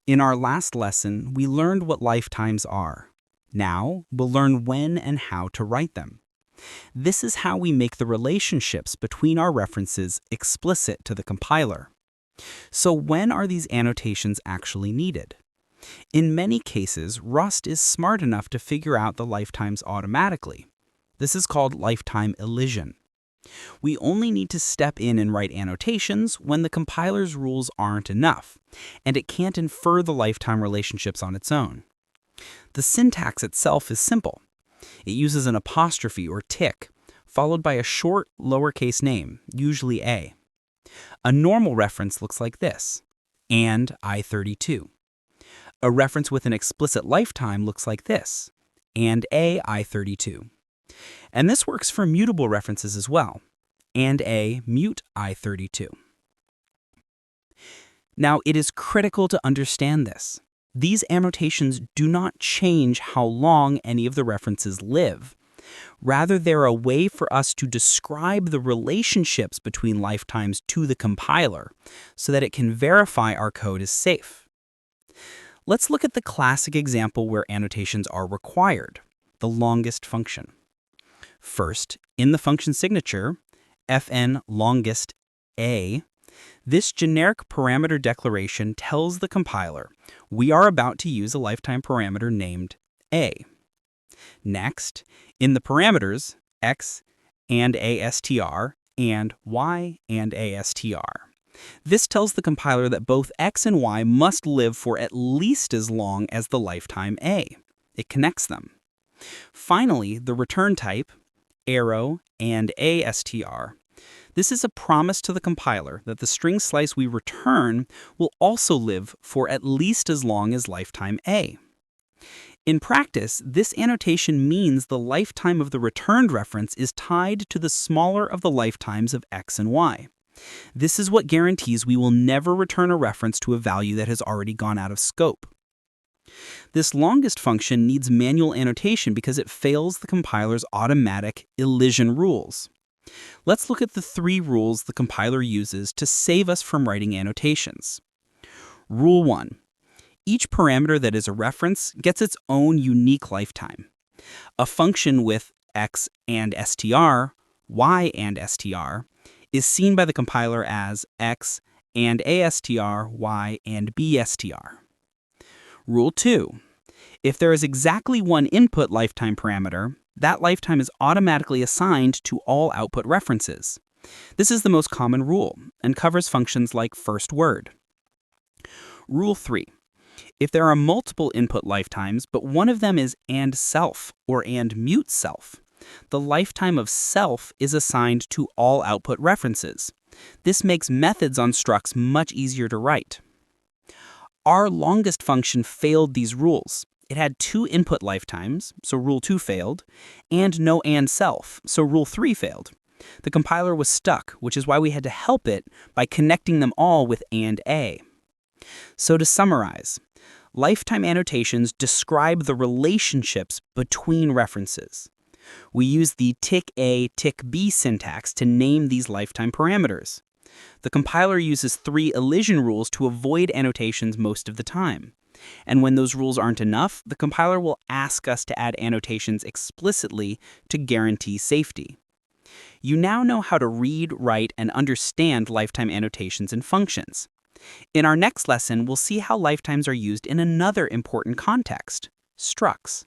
In our last lesson, we learned what lifetimes are. Now, we'll learn when and how to write them. This is how we make the relationships between our references explicit to the compiler. So when are these annotations actually needed? In many cases, Rust is smart enough to figure out the lifetimes automatically. This is called lifetime elision. We only need to step in and write annotations when the compiler's rules aren't enough, and it can't infer the lifetime relationships on its own. The syntax itself is simple. It uses an apostrophe or tick, followed by a short lowercase name, usually a. A normal reference looks like this, and I32. A reference with an explicit lifetime looks like this, and a I32. And this works for mutable references as well, and a mute I32. Now, it is critical to understand this. These annotations do not change how long any of the references live. Rather, they're a way for us to describe the relationships between lifetimes to the compiler so that it can verify our code is safe. Let's look at the classic example where annotations are required, the longest function. First, in the function signature, fn longest a, this generic parameter declaration tells the compiler we are about to use a lifetime parameter named a. Next, in the parameters x and astr and y and astr, this tells the compiler that both x and y must live for at least as long as the lifetime a. It connects them. Finally, the return type, arrow and astr. This is a promise to the compiler that the string slice we return will also live for at least as long as lifetime a. In practice, this annotation means the lifetime of the returned reference is tied to the smaller of the lifetimes of x and y. This is what guarantees we will never return a reference to a value that has already gone out of scope. This longest function needs manual annotation because it fails the compiler's automatic elision rules. Let's look at the 3 rules the compiler uses to save us from writing annotations. Rule 1. Each parameter that is a reference gets its own unique lifetime. A function with x and str, y and str, is seen by the compiler as x and astr, y and bstr. Rule 2. If there is exactly one input lifetime parameter, that lifetime is automatically assigned to all output references. This is the most common rule and covers functions like first word. Rule 3. If there are multiple input lifetimes, but one of them is and self or and mute self, the lifetime of self is assigned to all output references. This makes methods on structs much easier to write. Our longest function failed these rules. It had 2 input lifetimes, so rule 2 failed, and no and self, so rule 3 failed. The compiler was stuck, which is why we had to help it by connecting them all with and a. So to summarize, lifetime annotations describe the relationships between references. We use the tick A, tick B syntax to name these lifetime parameters. The compiler uses 3 elision rules to avoid annotations most of the time. And when those rules aren't enough, the compiler will ask us to add annotations explicitly to guarantee safety. You now know how to read, write, and understand lifetime annotations and functions. In our next lesson, we'll see how lifetimes are used in another important context, structs.